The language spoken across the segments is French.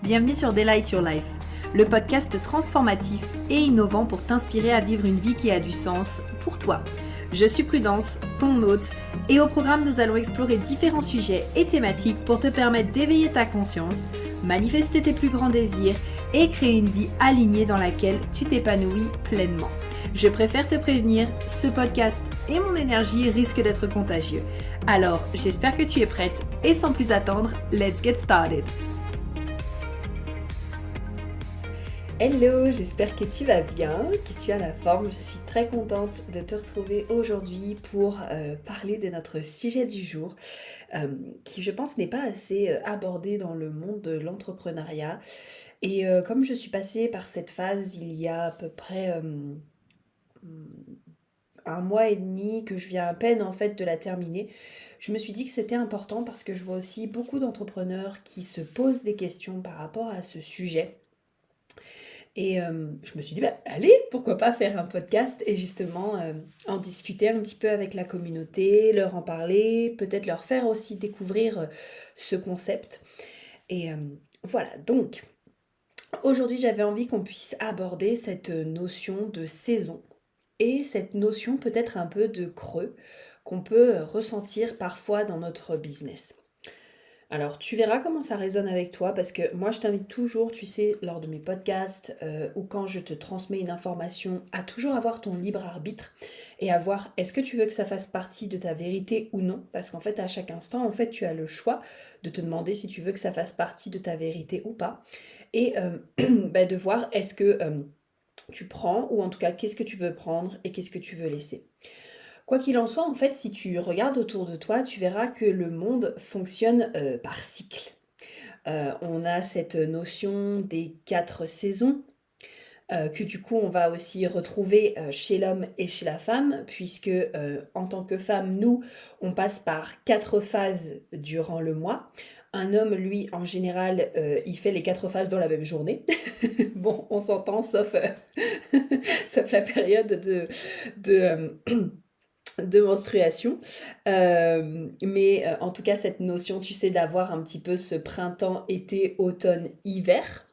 Bienvenue sur Delight Your Life, le podcast transformatif et innovant pour t'inspirer à vivre une vie qui a du sens pour toi. Je suis Prudence, ton hôte, et au programme nous allons explorer différents sujets et thématiques pour te permettre d'éveiller ta conscience, manifester tes plus grands désirs et créer une vie alignée dans laquelle tu t'épanouis pleinement. Je préfère te prévenir, ce podcast et mon énergie risquent d'être contagieux. Alors, j'espère que tu es prête et sans plus attendre, let's get started! Hello, j'espère que tu vas bien, que tu as la forme. Je suis très contente de te retrouver aujourd'hui pour parler de notre sujet du jour qui, je pense, n'est pas assez abordé dans le monde de l'entrepreneuriat. Et comme je suis passée par cette phase il y a à peu près un mois et demi, que je viens à peine en fait de la terminer, je me suis dit que c'était important parce que je vois aussi beaucoup d'entrepreneurs qui se posent des questions par rapport à ce sujet. Et je me suis dit, bah, allez, pourquoi pas faire un podcast et justement en discuter un petit peu avec la communauté, leur en parler, peut-être leur faire aussi découvrir ce concept. Et voilà, donc aujourd'hui j'avais envie qu'on puisse aborder cette notion de saison et cette notion peut-être un peu de creux qu'on peut ressentir parfois dans notre business. Alors, tu verras comment ça résonne avec toi parce que moi, je t'invite toujours, tu sais, lors de mes podcasts ou quand je te transmets une information, à toujours avoir ton libre arbitre et à voir est-ce que tu veux que ça fasse partie de ta vérité ou non. Parce qu'en fait, à chaque instant, en fait, tu as le choix de te demander si tu veux que ça fasse partie de ta vérité ou pas. Et bah, de voir est-ce que tu prends ou en tout cas, qu'est-ce que tu veux prendre et qu'est-ce que tu veux laisser. Quoi qu'il en soit, en fait, si tu regardes autour de toi, tu verras que le monde fonctionne par cycle. On a cette notion des 4 saisons, que du coup on va aussi retrouver chez l'homme et chez la femme, puisque en tant que femme, nous, on passe par 4 phases durant le mois. Un homme, lui, en général, il fait les 4 phases dans la même journée. Bon, on s'entend, sauf, sauf la période de de menstruation. Mais en tout cas, cette notion, tu sais, d'avoir un petit peu ce printemps, été, automne, hiver.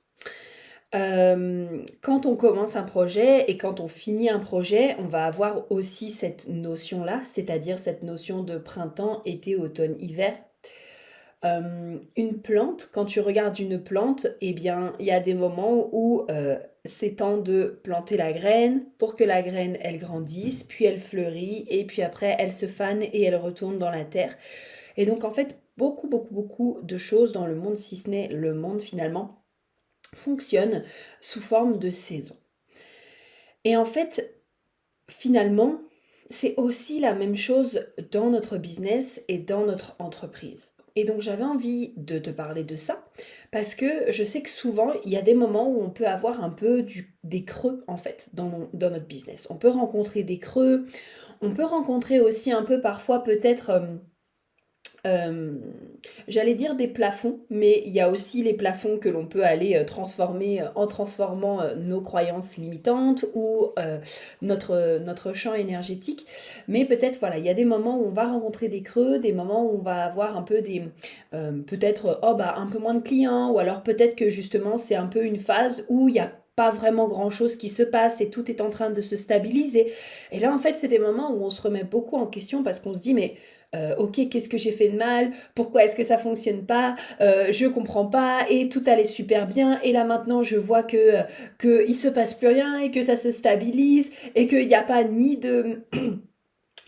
Quand on commence un projet et quand on finit un projet, on va avoir aussi cette notion-là, c'est-à-dire cette notion de printemps, été, automne, hiver. Une plante, quand tu regardes une plante, eh bien, il y a des moments où c'est temps de planter la graine pour que la graine, elle grandisse, puis elle fleurit, et puis après, elle se fane et elle retourne dans la terre. Et donc, en fait, beaucoup de choses dans le monde, si ce n'est le monde finalement, fonctionnent sous forme de saison. Et en fait, finalement, c'est aussi la même chose dans notre business et dans notre entreprise. Et donc j'avais envie de te parler de ça parce que je sais que souvent il y a des moments où on peut avoir un peu des creux en fait dans notre business. On peut rencontrer des creux, on peut rencontrer aussi un peu parfois peut-être euh, j'allais dire des plafonds, mais il y a aussi les plafonds que l'on peut aller transformer en transformant nos croyances limitantes ou notre champ énergétique. Mais peut-être, voilà, il y a des moments où on va rencontrer des creux, des moments où on va avoir un peu des... peut-être, oh bah, un peu moins de clients, ou alors peut-être que justement c'est un peu une phase où il y a pas vraiment grand chose qui se passe et tout est en train de se stabiliser. Et là, en fait, c'est des moments où on se remet beaucoup en question parce qu'on se dit, mais ok, qu'est-ce que j'ai fait de mal? Pourquoi est-ce que ça fonctionne pas? Je comprends pas et tout allait super bien et là maintenant je vois que il se passe plus rien et que ça se stabilise et qu'il n'y a pas ni de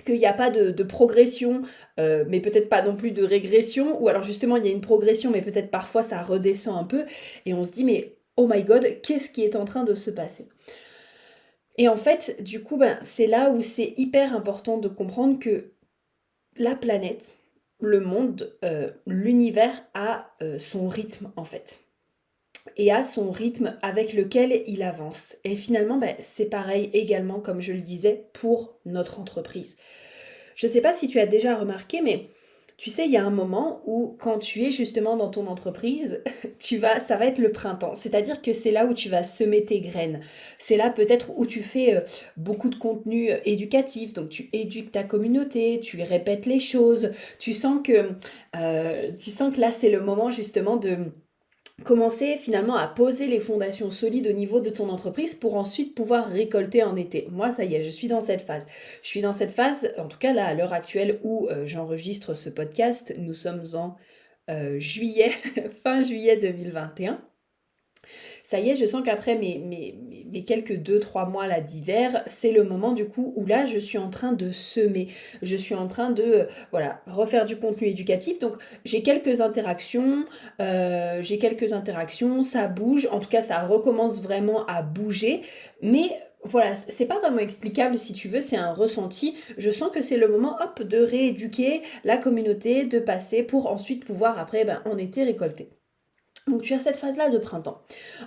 qu'il n'y a pas de progression, mais peut-être pas non plus de régression, ou alors justement il y a une progression, mais peut-être parfois ça redescend un peu, et on se dit mais oh my god, qu'est-ce qui est en train de se passer? Et en fait, du coup, ben, c'est là où c'est hyper important de comprendre que la planète, le monde, l'univers a son rythme en fait. Et a son rythme avec lequel il avance. Et finalement, ben, c'est pareil également, comme je le disais, pour notre entreprise. Je ne sais pas si tu as déjà remarqué, mais tu sais, il y a un moment où quand tu es justement dans ton entreprise, ça va être le printemps. C'est-à-dire que c'est là où tu vas semer tes graines. C'est là peut-être où tu fais beaucoup de contenu éducatif. Donc tu éduques ta communauté, tu répètes les choses. Tu sens que là, c'est le moment justement commencer finalement à poser les fondations solides au niveau de ton entreprise pour ensuite pouvoir récolter en été. Moi, ça y est, je suis dans cette phase. Je suis dans cette phase, en tout cas là, à l'heure actuelle où j'enregistre ce podcast, nous sommes en juillet, fin juillet 2021. Ça y est, je sens qu'après mes quelques 2 3 mois là d'hiver, c'est le moment du coup où là, je suis en train de semer. Je suis en train de, voilà, refaire du contenu éducatif. Donc j'ai quelques interactions, ça bouge. En tout cas, ça recommence vraiment à bouger. Mais voilà, c'est pas vraiment explicable si tu veux, c'est un ressenti. Je sens que c'est le moment, hop, de rééduquer la communauté, de passer pour ensuite pouvoir après, en été, récolter. Donc tu as cette phase-là de printemps.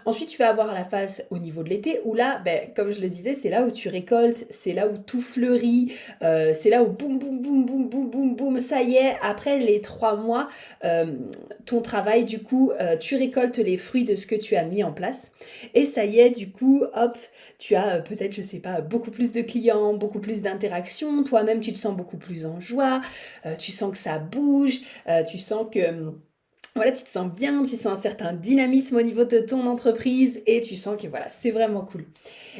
Ensuite, tu vas avoir la phase au niveau de l'été où là, comme je le disais, c'est là où tu récoltes, c'est là où tout fleurit, c'est là où boum, boum, boum, boum, boum, boum, boum, ça y est, après les 3 mois, ton travail, du coup, tu récoltes les fruits de ce que tu as mis en place. Et ça y est, du coup, hop, tu as peut-être, je sais pas, beaucoup plus de clients, beaucoup plus d'interactions, toi-même, tu te sens beaucoup plus en joie, tu sens que ça bouge, tu sens que voilà, tu te sens bien, tu sens un certain dynamisme au niveau de ton entreprise et tu sens que voilà, c'est vraiment cool.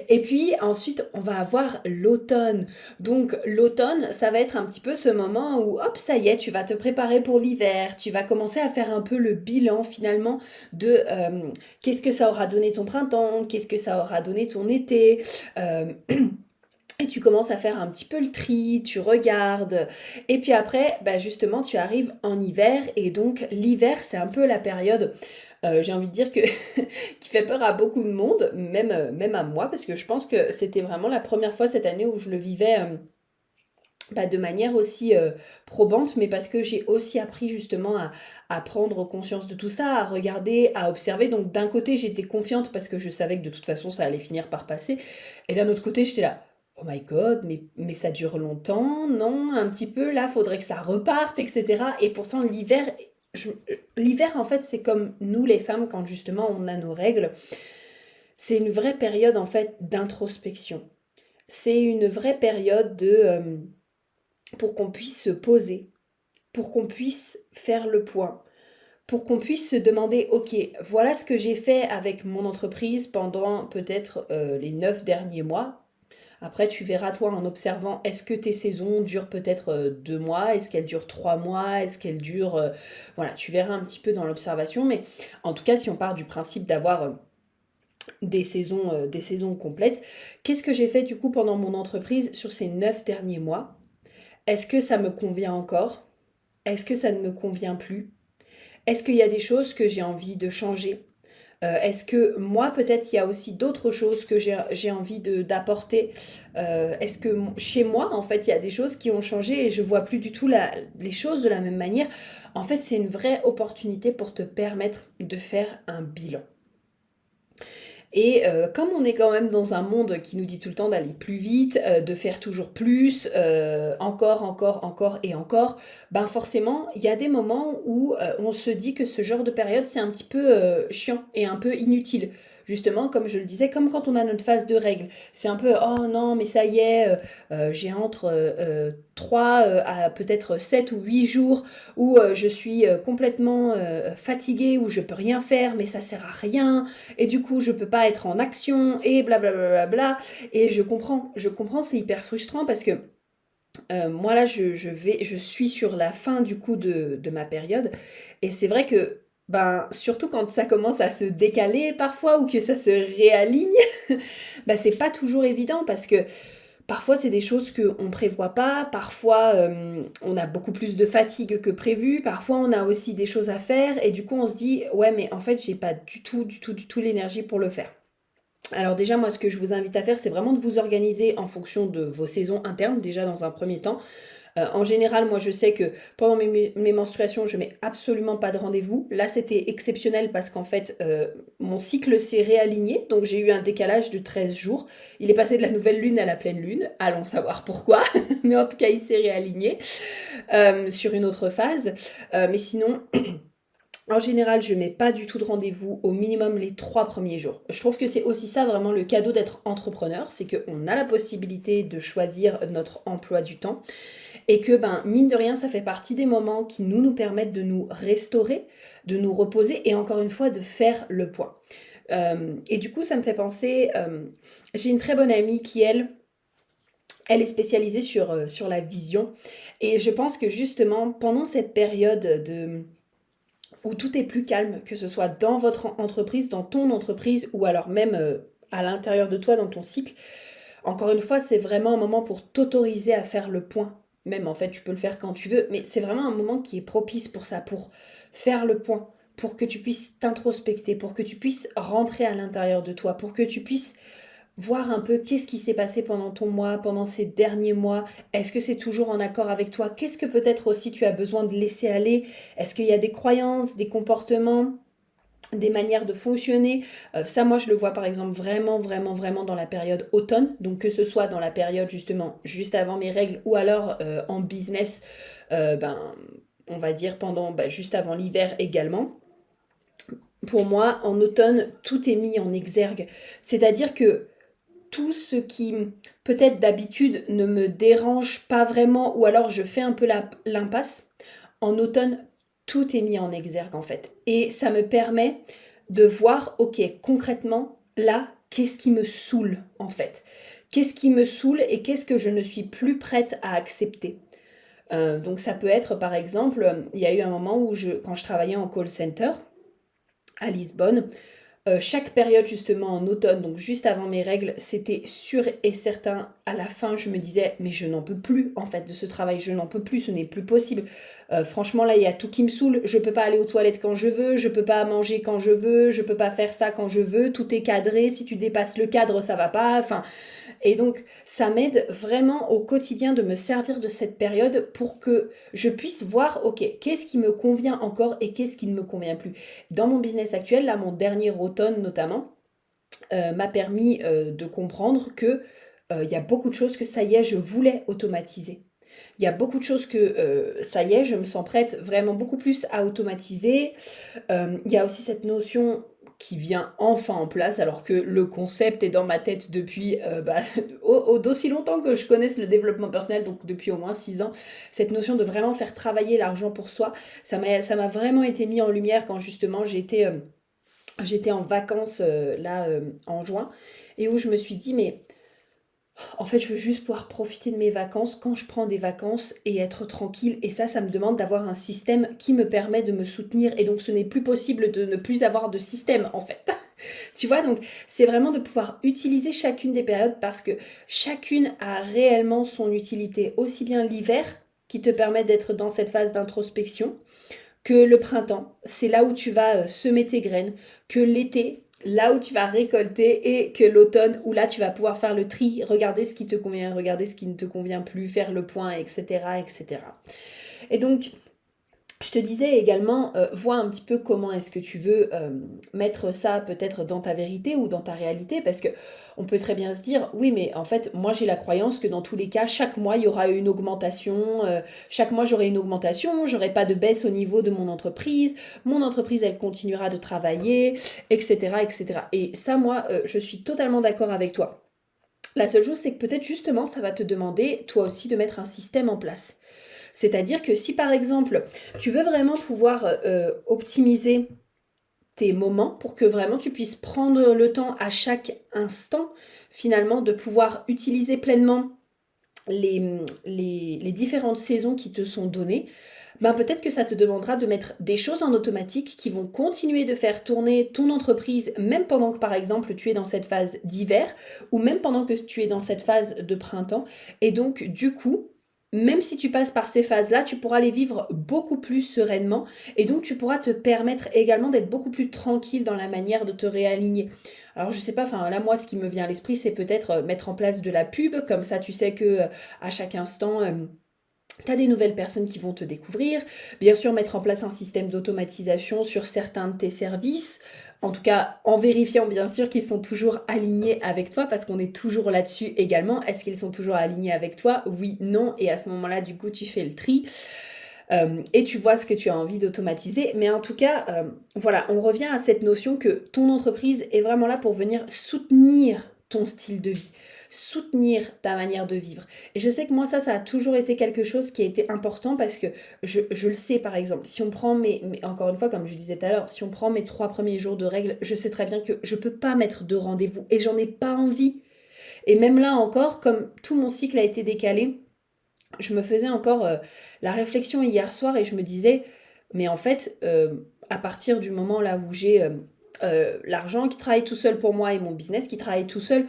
Et puis ensuite, on va avoir l'automne. Donc l'automne, ça va être un petit peu ce moment où hop, ça y est, tu vas te préparer pour l'hiver, tu vas commencer à faire un peu le bilan finalement de qu'est-ce que ça aura donné ton printemps, qu'est-ce que ça aura donné ton été. euh, et tu commences à faire un petit peu le tri, tu regardes. Et puis après, justement, tu arrives en hiver. Et donc, l'hiver, c'est un peu la période, j'ai envie de dire, que qui fait peur à beaucoup de monde, même à moi, parce que je pense que c'était vraiment la première fois cette année où je le vivais de manière aussi probante, mais parce que j'ai aussi appris justement à prendre conscience de tout ça, à regarder, à observer. Donc d'un côté, j'étais confiante parce que je savais que de toute façon, ça allait finir par passer. Et d'un autre côté, j'étais là, oh my god, mais ça dure longtemps, non? Un petit peu, là, faudrait que ça reparte, etc. Et pourtant, l'hiver, en fait, c'est comme nous les femmes, quand justement on a nos règles, c'est une vraie période, en fait, d'introspection. C'est une vraie période pour qu'on puisse se poser, pour qu'on puisse faire le point, pour qu'on puisse se demander, ok, voilà ce que j'ai fait avec mon entreprise pendant peut-être les 9 derniers mois. Après, tu verras toi en observant, est-ce que tes saisons durent peut-être 2 mois, est-ce qu'elles durent 3 mois, est-ce qu'elles durent... voilà, tu verras un petit peu dans l'observation, mais en tout cas, si on part du principe d'avoir des saisons complètes, qu'est-ce que j'ai fait du coup pendant mon entreprise sur ces 9 derniers mois? Est-ce que ça me convient encore? Est-ce que ça ne me convient plus? Est-ce qu'il y a des choses que j'ai envie de changer? Est-ce que moi, peut-être, il y a aussi d'autres choses que j'ai envie d'apporter? Est-ce que chez moi, en fait, il y a des choses qui ont changé et je vois plus du tout les choses de la même manière? En fait, c'est une vraie opportunité pour te permettre de faire un bilan. Et comme on est quand même dans un monde qui nous dit tout le temps d'aller plus vite, de faire toujours plus, encore, encore, encore et encore, forcément, il y a des moments où, on se dit que ce genre de période, c'est un petit peu, chiant et un peu inutile. Justement, comme je le disais, comme quand on a notre phase de règles. C'est un peu: «Oh non, mais ça y est, j'ai entre, 3, à peut-être 7 ou 8 jours où, je suis, complètement, fatiguée, où je peux rien faire, mais ça sert à rien, et du coup je peux pas être en action et blablabla. Et je comprends, c'est hyper frustrant parce que moi là je suis sur la fin du coup de ma période et c'est vrai que surtout quand ça commence à se décaler parfois ou que ça se réaligne, c'est pas toujours évident parce que parfois, c'est des choses qu'on ne prévoit pas, parfois, on a beaucoup plus de fatigue que prévu, parfois on a aussi des choses à faire et du coup on se dit: «Ouais, mais en fait, j'ai pas du tout, du tout, du tout l'énergie pour le faire». Alors déjà, moi, ce que je vous invite à faire, c'est vraiment de vous organiser en fonction de vos saisons internes, déjà dans un premier temps. En général, moi, je sais que pendant mes menstruations, je mets absolument pas de rendez-vous. Là, c'était exceptionnel parce qu'en fait, mon cycle s'est réaligné, donc j'ai eu un décalage de 13 jours. Il est passé de la nouvelle lune à la pleine lune, allons savoir pourquoi, mais en tout cas, il s'est réaligné sur une autre phase. Mais sinon, en général, je mets pas du tout de rendez-vous, au minimum les 3 premiers jours. Je trouve que c'est aussi ça vraiment le cadeau d'être entrepreneur, c'est qu'on a la possibilité de choisir notre emploi du temps et que, ben, mine de rien, ça fait partie des moments qui nous permettent de nous restaurer, de nous reposer et encore une fois de faire le point. Et du coup, ça me fait penser, j'ai une très bonne amie qui, elle est spécialisée sur la vision et je pense que justement pendant cette période où tout est plus calme, que ce soit dans votre entreprise, dans ton entreprise ou alors même, à l'intérieur de toi dans ton cycle, encore une fois, c'est vraiment un moment pour t'autoriser à faire le point. Même en fait, tu peux le faire quand tu veux, mais c'est vraiment un moment qui est propice pour ça, pour faire le point, pour que tu puisses t'introspecter, pour que tu puisses rentrer à l'intérieur de toi, pour que tu puisses voir un peu qu'est-ce qui s'est passé pendant ton mois, pendant ces derniers mois. Est-ce que c'est toujours en accord avec toi? Qu'est-ce que peut-être aussi tu as besoin de laisser aller? Est-ce qu'il y a des croyances, des comportements, des manières de fonctionner? Ça, moi, je le vois par exemple vraiment, vraiment, vraiment dans la période automne. Donc, que ce soit dans la période justement juste avant mes règles ou alors en business, ben, on va dire pendant, juste avant l'hiver également. Pour moi, en automne, tout est mis en exergue. C'est-à-dire que tout ce qui peut-être d'habitude ne me dérange pas vraiment ou alors je fais un peu l'impasse, en automne, tout est mis en exergue en fait. Et ça me permet de voir, ok, concrètement, là, qu'est-ce qui me saoule en fait? Qu'est-ce qui me saoule et qu'est-ce que je ne suis plus prête à accepter? Donc ça peut être par exemple, il y a eu un moment où quand je travaillais en call center à Lisbonne, chaque période justement en automne, donc juste avant mes règles, c'était sûr et certain. À la fin, je me disais, mais je n'en peux plus en fait de ce travail, je n'en peux plus, ce n'est plus possible. Franchement, là, il y a tout qui me saoule. Je peux pas aller aux toilettes quand je veux, je peux pas manger quand je veux, je peux pas faire ça quand je veux. Tout est cadré. Si tu dépasses le cadre, ça va pas. Enfin, et donc, ça m'aide vraiment au quotidien de me servir de cette période pour que je puisse voir, ok, qu'est-ce qui me convient encore et qu'est-ce qui ne me convient plus. Dans mon business actuel, là, mon dernier automne notamment, m'a permis de comprendre que il y a beaucoup de choses que ça y est, je voulais automatiser. Il y a beaucoup de choses que ça y est, je me sens prête vraiment beaucoup plus à automatiser. Il y a aussi cette notion qui vient enfin en place, alors que le concept est dans ma tête depuis d'aussi longtemps que je connaisse le développement personnel, donc depuis au moins 6 ans. Cette notion de vraiment faire travailler l'argent pour soi, ça m'a vraiment été mis en lumière quand justement j'étais en vacances là en juin et où je me suis dit mais en fait je veux juste pouvoir profiter de mes vacances quand je prends des vacances et être tranquille et ça me demande d'avoir un système qui me permet de me soutenir et donc ce n'est plus possible de ne plus avoir de système en fait. Tu vois, donc c'est vraiment de pouvoir utiliser chacune des périodes parce que chacune a réellement son utilité, aussi bien l'hiver qui te permet d'être dans cette phase d'introspection que le printemps, c'est là où tu vas semer tes graines, que l'été, là où tu vas récolter, et que l'automne, où là tu vas pouvoir faire le tri, regarder ce qui te convient, regarder ce qui ne te convient plus, faire le point, etc. etc. Et donc, je te disais également, vois un petit peu comment est-ce que tu veux mettre ça peut-être dans ta vérité ou dans ta réalité, parce que on peut très bien se dire, oui, mais en fait, moi j'ai la croyance que dans tous les cas, chaque mois, il y aura une augmentation, chaque mois j'aurai une augmentation, j'aurai pas de baisse au niveau de mon entreprise, elle continuera de travailler, etc., etc. Et ça, moi, je suis totalement d'accord avec toi. La seule chose, c'est que peut-être justement, ça va te demander, toi aussi, de mettre un système en place. C'est-à-dire que si par exemple, tu veux vraiment pouvoir optimiser tes moments pour que vraiment tu puisses prendre le temps à chaque instant finalement de pouvoir utiliser pleinement les différentes saisons qui te sont données, ben peut-être que ça te demandera de mettre des choses en automatique qui vont continuer de faire tourner ton entreprise même pendant que par exemple tu es dans cette phase d'hiver ou même pendant que tu es dans cette phase de printemps et donc du coup même si tu passes par ces phases-là, tu pourras les vivre beaucoup plus sereinement et donc tu pourras te permettre également d'être beaucoup plus tranquille dans la manière de te réaligner. Alors je sais pas, enfin là moi ce qui me vient à l'esprit c'est peut-être mettre en place de la pub, comme ça tu sais que à chaque instant tu as des nouvelles personnes qui vont te découvrir. Bien sûr, mettre en place un système d'automatisation sur certains de tes services. En tout cas, en vérifiant bien sûr qu'ils sont toujours alignés avec toi, parce qu'on est toujours là-dessus également. Est-ce qu'ils sont toujours alignés avec toi? Oui, non. Et à ce moment-là, du coup, tu fais le tri. Et tu vois ce que tu as envie d'automatiser. Mais en tout cas, voilà, on revient à cette notion que ton entreprise est vraiment là pour venir soutenir ton style de vie, soutenir ta manière de vivre. Et je sais que moi, ça a toujours été quelque chose qui a été important parce que je le sais, par exemple, si on prend encore une fois, comme je disais tout à l'heure, si on prend mes 3 premiers jours de règles, je sais très bien que je peux pas mettre de rendez-vous et j'en ai pas envie. Et même là encore, comme tout mon cycle a été décalé, je me faisais encore la réflexion hier soir et je me disais, mais en fait, à partir du moment là où j'ai l'argent qui travaille tout seul pour moi et mon business qui travaille tout seul,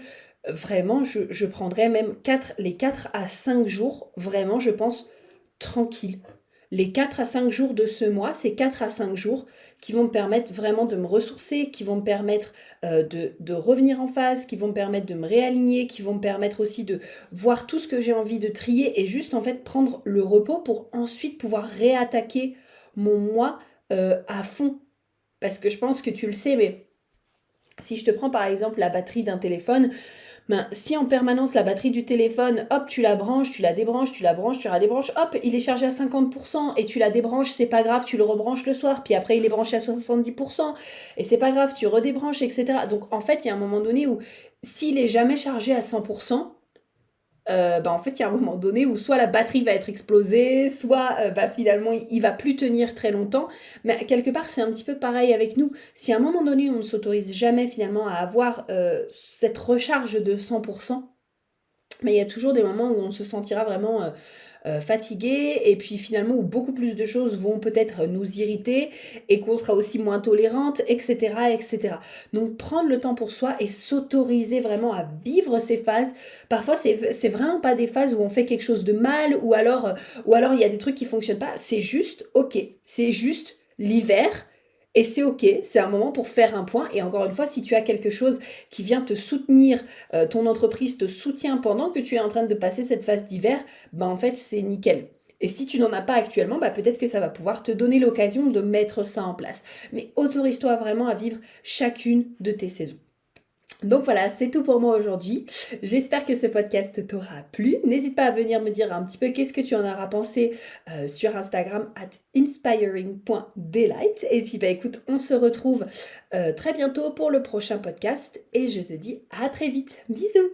vraiment, je prendrais même les 4 à 5 jours, vraiment, je pense, tranquille. Les 4 à 5 jours de ce mois, c'est 4 à 5 jours qui vont me permettre vraiment de me ressourcer, qui vont me permettre de revenir en phase, qui vont me permettre de me réaligner, qui vont me permettre aussi de voir tout ce que j'ai envie de trier et juste en fait prendre le repos pour ensuite pouvoir réattaquer mon moi à fond. Parce que je pense que tu le sais, mais si je te prends par exemple la batterie d'un téléphone, ben, si en permanence la batterie du téléphone, hop, tu la branches, tu la débranches, tu la branches, tu la débranches, hop, il est chargé à 50% et tu la débranches, c'est pas grave, tu le rebranches le soir, puis après il est branché à 70% et c'est pas grave, tu redébranches, etc. Donc en fait, il y a un moment donné où s'il est jamais chargé à 100%, bah, en fait, il y a un moment donné où soit la batterie va être explosée, soit bah, finalement il va plus tenir très longtemps. Mais quelque part, c'est un petit peu pareil avec nous. Si à un moment donné, on ne s'autorise jamais finalement à avoir cette recharge de 100%, mais il y a toujours des moments où on se sentira vraiment fatigué et puis finalement où beaucoup plus de choses vont peut-être nous irriter et qu'on sera aussi moins tolérante, etc., etc. Donc prendre le temps pour soi et s'autoriser vraiment à vivre ces phases. Parfois c'est vraiment pas des phases où on fait quelque chose de mal ou alors il y a des trucs qui fonctionnent pas. C'est juste ok, c'est juste l'hiver. Et c'est ok, c'est un moment pour faire un point. Et encore une fois, si tu as quelque chose qui vient te soutenir, ton entreprise te soutient pendant que tu es en train de passer cette phase d'hiver, bah en fait c'est nickel. Et si tu n'en as pas actuellement, bah peut-être que ça va pouvoir te donner l'occasion de mettre ça en place. Mais autorise-toi vraiment à vivre chacune de tes saisons. Donc voilà, c'est tout pour moi aujourd'hui. J'espère que ce podcast t'aura plu. N'hésite pas à venir me dire un petit peu qu'est-ce que tu en auras pensé sur Instagram @inspiring.delight. Et puis bah écoute, on se retrouve très bientôt pour le prochain podcast et je te dis à très vite. Bisous!